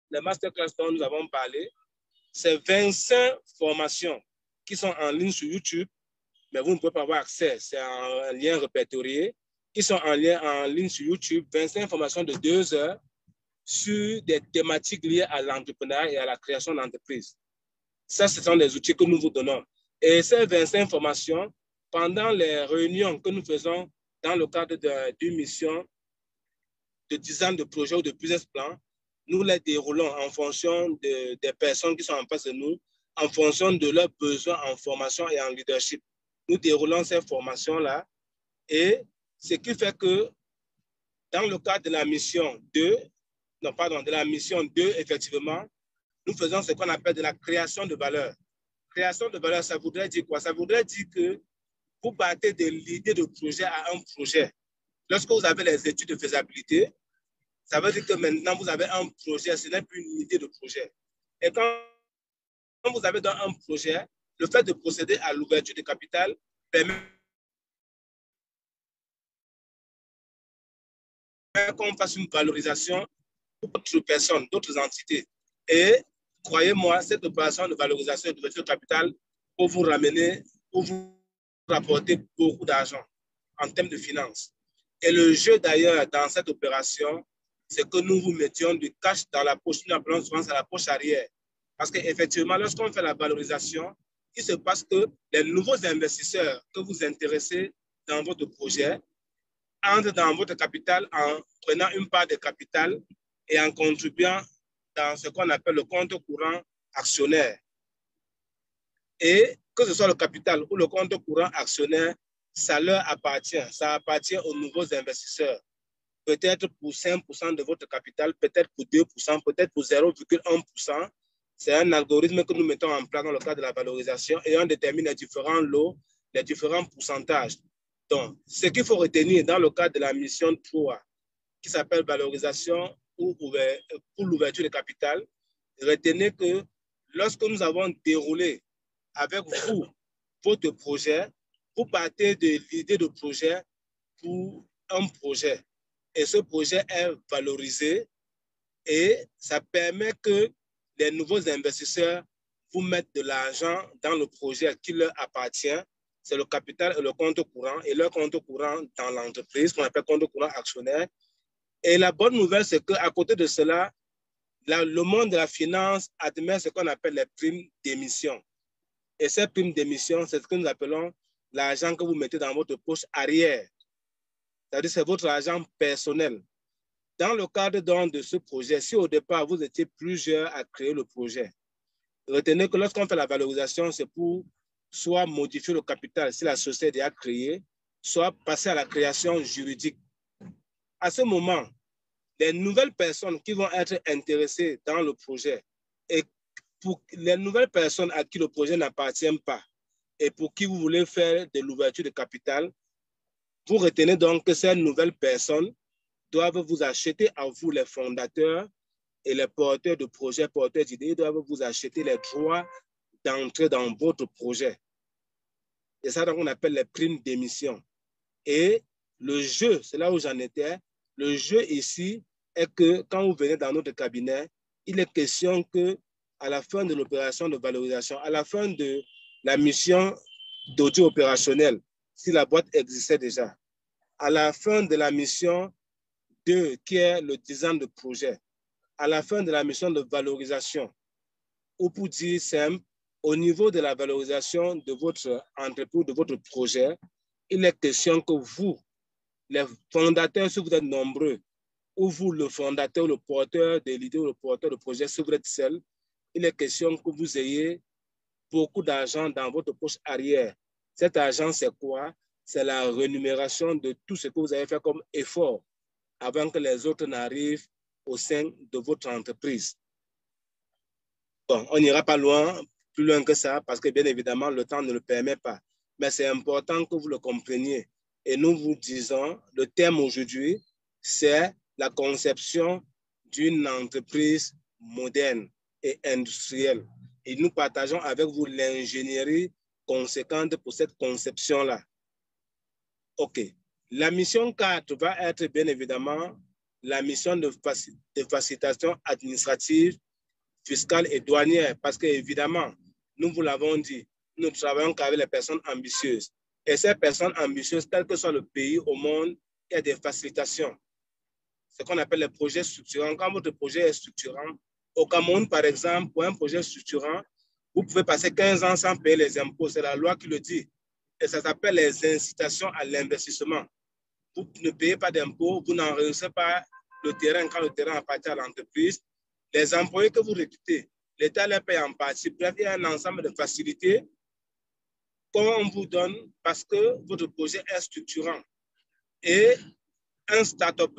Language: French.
les masterclass dont nous avons parlé, c'est 25 formations qui sont en ligne sur YouTube, mais vous ne pouvez pas avoir accès. C'est un lien répertorié qui sont en ligne sur YouTube, 25 formations de 2 heures sur des thématiques liées à l'entrepreneuriat et à la création d'entreprises. Ça, ce sont des outils que nous vous donnons. Et ces 25 formations, pendant les réunions que nous faisons dans le cadre d'une mission de design de projet ou de business plan, nous les déroulons en fonction des personnes qui sont en face de nous, en fonction de leurs besoins en formation et en leadership. Nous déroulons ces formations-là et ce qui fait que dans le cadre de la mission 2, effectivement, nous faisons ce qu'on appelle de la création de valeur. Création de valeur, ça voudrait dire quoi? Ça voudrait dire que vous partez de l'idée de projet à un projet. Lorsque vous avez les études de faisabilité, ça veut dire que maintenant vous avez un projet, ce n'est plus une idée de projet. Et quand vous avez dans un projet, le fait de procéder à l'ouverture de capital permet qu'on fasse une valorisation d'autres personnes, d'autres entités. Et croyez-moi, cette opération de valorisation et d'ouverture de capital peut vous ramener, pour vous rapporter beaucoup d'argent en termes de finances. Et le jeu d'ailleurs dans cette opération, c'est que nous vous mettions du cash dans la poche, nous appelons souvent ça la poche arrière. Parce qu'effectivement, lorsqu'on fait la valorisation, il se passe que les nouveaux investisseurs que vous intéressez dans votre projet entrent dans votre capital en prenant une part de capital et en contribuant dans ce qu'on appelle le compte courant actionnaire. Et que ce soit le capital ou le compte courant actionnaire, ça leur appartient. Ça appartient aux nouveaux investisseurs. Peut-être pour 5% de votre capital, peut-être pour 2%, peut-être pour 0,1%. C'est un algorithme que nous mettons en place dans le cadre de la valorisation et on détermine les différents lots, les différents pourcentages. Donc, ce qu'il faut retenir dans le cadre de la mission 3, qui s'appelle valorisation pour l'ouverture de capital, retenez que lorsque nous avons déroulé avec vous votre projet, vous partez de l'idée de projet pour un projet. Et ce projet est valorisé et ça permet que les nouveaux investisseurs vous mettent de l'argent dans le projet qui leur appartient. C'est le capital et le compte courant et leur compte courant dans l'entreprise qu'on appelle compte courant actionnaire. Et la bonne nouvelle, c'est qu'à côté de cela, le monde de la finance admet ce qu'on appelle les primes d'émission. Et ces primes d'émission, c'est ce que nous appelons l'argent que vous mettez dans votre poche arrière. C'est-à-dire c'est votre argent personnel. Dans le cadre donc de ce projet, si au départ, vous étiez plusieurs à créer le projet, retenez que lorsqu'on fait la valorisation, c'est pour soit modifier le capital si la société a créé, soit passer à la création juridique. À ce moment, les nouvelles personnes qui vont être intéressées dans le projet et pour les nouvelles personnes à qui le projet n'appartient pas et pour qui vous voulez faire de l'ouverture de capital, vous retenez donc que ces nouvelles personnes doivent vous acheter à vous, les fondateurs et les porteurs de projets, porteurs d'idées, doivent vous acheter les droits d'entrer dans votre projet. Et ça, donc, on appelle les primes d'émission. Et le jeu, c'est là où j'en étais, le jeu ici est que quand vous venez dans notre cabinet, il est question que à la fin de l'opération de valorisation, à la fin de la mission d'audit opérationnel, si la boîte existait déjà, à la fin de la mission 2, qui est le design de projet, à la fin de la mission de valorisation, ou pour dire simple, au niveau de la valorisation de votre entreprise, de votre projet, il est question que vous, les fondateurs, si vous êtes nombreux, ou vous, le fondateur, le porteur de l'idée ou le porteur de projet, si vous êtes seul, il est question que vous ayez beaucoup d'argent dans votre poche arrière. Cet argent, c'est quoi? C'est la rémunération de tout ce que vous avez fait comme effort avant que les autres n'arrivent au sein de votre entreprise. Bon, on n'ira pas loin, plus loin que ça, parce que bien évidemment, le temps ne le permet pas. Mais c'est important que vous le compreniez. Et nous vous disons, le thème aujourd'hui, c'est la conception d'une entreprise moderne et industrielle. Et nous partageons avec vous l'ingénierie conséquente pour cette conception-là. OK. La mission 4 va être bien évidemment la mission de facilitation administrative, fiscale et douanière, parce qu'évidemment, nous vous l'avons dit, nous travaillons qu'avec les personnes ambitieuses. Et ces personnes ambitieuses, quel que soit le pays au monde, il y a des facilitations. Ce qu'on appelle les projets structurants. Quand votre projet est structurant, au Cameroun, par exemple, pour un projet structurant, vous pouvez passer 15 ans sans payer les impôts. C'est la loi qui le dit. Et ça s'appelle les incitations à l'investissement. Vous ne payez pas d'impôts, vous n'enregistrez pas le terrain quand le terrain appartient à l'entreprise. Les employés que vous recrutez, l'État les paye en partie. Bref, il y a un ensemble de facilités qu'on vous donne parce que votre projet est structurant. Et un start-up